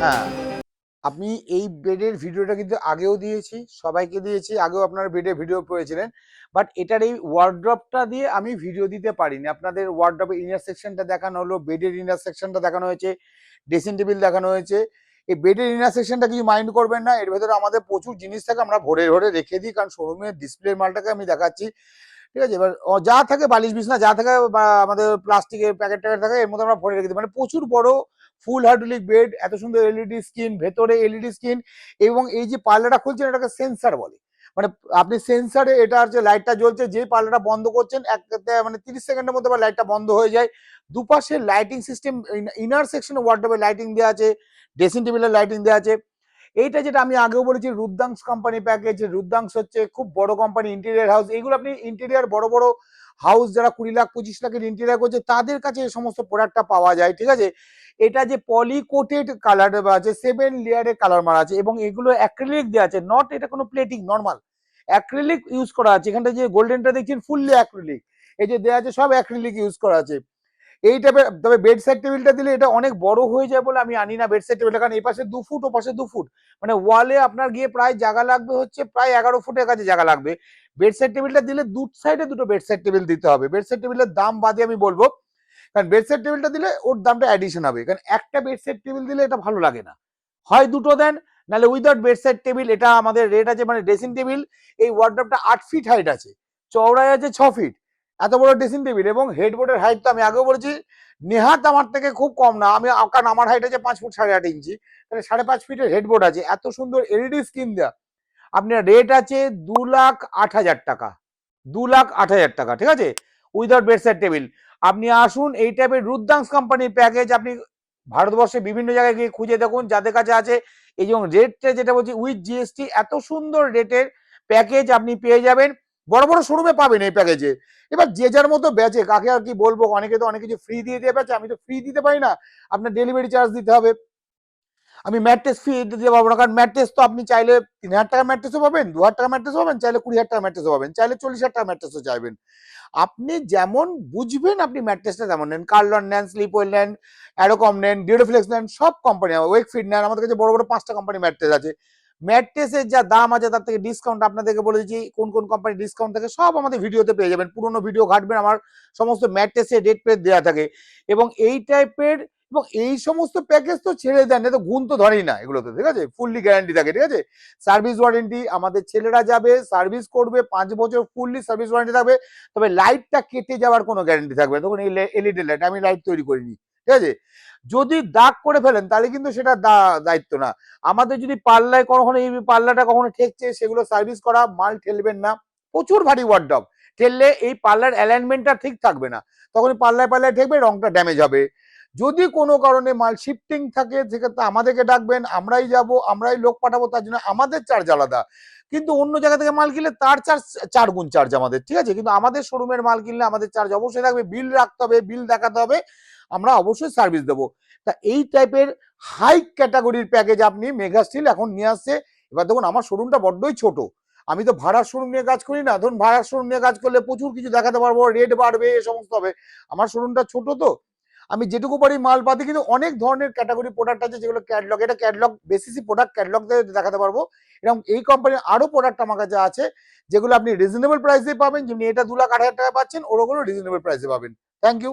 হ্যাঁ, আপনি এই বেডের ভিডিওটা কিন্তু আগেও দিয়েছি, সবাইকে দিয়েছি, আগেও আপনারা বেডের ভিডিও পেয়েছিলেন। বাট এটার এই ওয়ার্ড্রপটা দিয়ে আমি ভিডিও দিতে পারিনি। আপনাদের ওয়ার্ড্রপের ইনার সেকশনটা দেখানো হলো, বেডের ইনার সেকশনটা দেখানো হয়েছে, ড্রেসিং টেবিল দেখানো হয়েছে। এই বেডের ইনার সেকশনটা কিছু মাইন্ড করবেন না, এর ভেতরে আমাদের প্রচুর জিনিস থাকে, আমরা ভরে ভরে রেখে দিই, কারণ শোরুমের ডিসপ্লের মালটাকে আমি দেখাচ্ছি। ঠিক আছে, এবার যা থাকে বালিশ বিছনা যা থাকে বা আমাদের প্লাস্টিকের প্যাকেট ট্যাকেট থাকে এর মধ্যে আমরা ভরে রেখে দিই। মানে প্রচুর বড় ফুল হাইড্রোলিক বেড, এত সুন্দর এলইডি স্ক্রিন, ভেতরে এলইডি স্ক্রিন, এবং এই যে পাল্লাটা খুলছেন এটাকে সেন্সার বলে। মানে আপনি সেন্সারে এটা হচ্ছে লাইটটা জ্বলছে, যে পাল্লাটা বন্ধ করছেন মানে 30 সেকেন্ডের মধ্যে লাইটটা বন্ধ হয়ে যায়। দুপাশে লাইটিং সিস্টেম, ইনার সেকশনে ওয়ার্ডরোবে লাইটিং দেওয়া আছে, ড্রেসিং টেবিলের লাইটিং দেওয়া আছে। এইটা যেটা আমি আগেও বলেছি রুদ্রাংশ কোম্পানি প্যাকেজ। রুদ্রাংশ হচ্ছে খুব বড় কোম্পানি, ইন্টেরিয়ার হাউস। এইগুলো আপনি ইন্টেরিয়ার বড় বড় হাউস যারা 20 লাখ 25 লাখের ইন্টেরিয়ার করছে তাদের কাছে এই সমস্ত প্রোডাক্টটা পাওয়া যায়। ঠিক আছে, এটা যে পলিকোটেড কালার আছে, 7 লেয়ারের কালার মারা আছে, এবং এগুলো অ্যাক্রিলিক দেওয়া আছে, নট এটা কোনো প্লেটিং, নর্মাল অ্যাক্রিলিক ইউজ করা আছে। এখানটা যে গোল্ডেনটা দেখছেন ফুললি অ্যাক্রিলিক, এই যে দেওয়া আছে সব অ্যাক্রিলিক ইউজ করা আছে। এই টাইপের। তবে বেড সাইড টেবিলটা দিলে এটা অনেক বড় হয়ে যায় বলে আমি আনি না বেড সাইড টেবিলটা, কারণ এই পাশে 2 ফুট ও পাশে 2 ফুট, মানে ওয়ালে আপনার গিয়ে প্রায় জায়গা লাগবে হচ্ছে প্রায় 11 ফুটের কাছে জায়গা লাগবে। বেড সাইড টেবিলটা দিলে দু সাইডে দুটো বেড সাইড টেবিল দিতে হবে। বেড সাইড টেবিলের দাম বাদে আমি বলবো, কারণ বেড সাইড টেবিলটা দিলে ওর দামটা অ্যাডিশন হবে, কারণ একটা বেড সাইড টেবিল দিলে এটা ভালো লাগে না। হয় দুটো দেন, নাহলে উইদাউট বেড সাইড টেবিল। এটা আমাদের রেট আছে, মানে ড্রেসিং টেবিল এই ওয়ার্ডরোবটা 8 ফিট হাইট আছে, চওড়ায় আছে 6 ফিট, এত বড় ড্রেসিং টেবিল। এবং হেডবোর্ডের হাইট তো আমি আগেও বলেছি নেহাত আমার থেকে খুব কম না। আমি, কারণ আমার হাইট আছে 5 ফুট 8.5 ইঞ্চি, তাহলে 5.5 ফিটের হেডবোর্ড আছে, এত সুন্দর এলইডি স্ক্রিন দেওয়া। আপনার রেট আছে 2,08,000 টাকা, 2,08,000 টাকা। ঠিক আছে, উইদাউট বেড সাইড টেবিল। আপনি আসুন, এই টাইপের রুদ্রাংশ কোম্পানির প্যাকেজ আপনি ভারতবর্ষে বিভিন্ন জায়গায় গিয়ে খুঁজে দেখুন যাদের কাছে আছে। এই যেমন রেটটা যেটা বলছি উইথ জিএসটি, এত সুন্দর রেটের প্যাকেজ আপনি পেয়ে যাবেন, বড় বড় শোরুমে পাবেন এই প্যাকেজে। এবার যে যার মতো বেচে, কাকে আর কি বলবো, অনেকে তো অনেক কিছু ফ্রি দিয়ে দিয়ে বেচে, আমি তো ফ্রি দিতে পারি না, আপনার ডেলিভারি চার্জ দিতে হবে। আমি ম্যাট্রেস ফ্রি দিতে পারবো না, কারণ ম্যাট্রেস তো আপনি চাইলে 3,000 টাকা ম্যাট্রেসও পাবেন, 2,000 টাকা ম্যাট্রেসও পাবেন, চাইলে 20,000 টাকা ম্যাট্রেসও পাবেন, চাইলে 40,000 টাকা ম্যাট্রেসও চাইবেন। আপনি যেমন বুঝবেন আপনি ম্যাট্রেসটা তেমন নেন। কার্লন নেন, স্লিপওয়েল নেন, অ্যারোকম নেন, ডিউরোফ্লেক্স নেন, সব কোম্পানি, ওয়েকফিট নেন, আমাদের কাছে বড় বড় 5টা কোম্পানি ম্যাট্রেস আছে। ম্যাট্রেসের যা দাম আছে তার থেকে ডিসকাউন্ট আপনাদেরকে বলে দিচ্ছি, কোন কোন কোম্পানি ডিসকাউন্ট থাকে সব আমাদের ভিডিওতে পেয়ে যাবেন। পুরোনো ভিডিও ঘাটবেন, আমার সমস্ত ম্যাট্রেসের রেট পেট দেওয়া থাকে। এবং এই টাইপের, এবং এই সমস্ত প্যাকেজ তো ছেড়ে দেন, তো গুণ তো ধরেই না এগুলোতে। ঠিক আছে, ফুললি গ্যারান্টি থাকে। ঠিক আছে, সার্ভিস ওয়ারেন্টি, আমাদের ছেলেরা যাবে সার্ভিস করবে 5 বছর ফুললি সার্ভিস ওয়ারেন্টি থাকবে। তবে লাইটটা কেটে যাওয়ার কোনো গ্যারান্টি থাকবে না। তখন এই এলইডি লাইট, আমি লাইট তৈরি করিনি। ঠিক আছে, যদি দাগ করে ফেলেন তাহলে কিন্তু সেটা দায়িত্ব না আমাদের। যদি পাল্লায় কখনো এই পাল্লাটা কখনো ঠেকছে, সেগুলো সার্ভিস করা, মাল ঠেলবেন না। প্রচুর ভারী ওয়ার্ডরোব, ঠেললে এই পাল্লার অ্যালাইনমেন্টটা ঠিক থাকবে না, তখন পাল্লায় পাল্লায় ঠেকবে, রংটা ড্যামেজ হবে। যদি কোনো কারণে মাল শিফটিং থাকে সেক্ষেত্রে আমাদেরকে ডাকবেন, আমরাই যাব, আমরাই লোক পাঠাবো, তার জন্য আমাদের চার্জ আলাদা। কিন্তু অন্য জায়গা থেকে মাল কিনলে তার চার্জ 4 গুণ চার্জ আমাদের। ঠিক আছে, কিন্তু আমাদের শোরুমের মাল কিনলে আমাদের চার্জ অবশ্যই থাকবে, বিল রাখতে হবে, বিল দেখাতে হবে, আমরা অবশ্যই সার্ভিস দেবো। তা এই টাইপের হাই ক্যাটাগরির প্যাকেজ আপনি মেগা স্টিল এখন নিয়ে আসছে। এবার দেখুন আমার শোরুমটা বড্ডই ছোট, আমি তো ভাড়ার শোরুম নিয়ে কাজ করি না। ধরুন ভাড়ার শোরুম নিয়ে কাজ করলে প্রচুর কিছু দেখাতে পারবো, রেট বাড়বে, এ সমস্ত হবে। আমার শোরুমটা ছোট, তো আমি যেটুকু পারি মাল পাতি, কিন্তু অনেক ধরনের ক্যাটাগরি প্রোডাক্ট আছে যেগুলো ক্যাটলগ, এটা ক্যাটলগ বেসিসই প্রোডাক্ট ক্যাটলগ দেখাতে পারবো। এবং এই কোম্পানির আরো প্রোডাক্ট আমার কাছে আছে যেগুলো আপনি রিজনেবল প্রাইসে পাবেন, যেমনি এটা 2,08,000 টাকা পাচ্ছেন, ওরগুলো রিজনেবল প্রাইসে পাবেন। Thank you.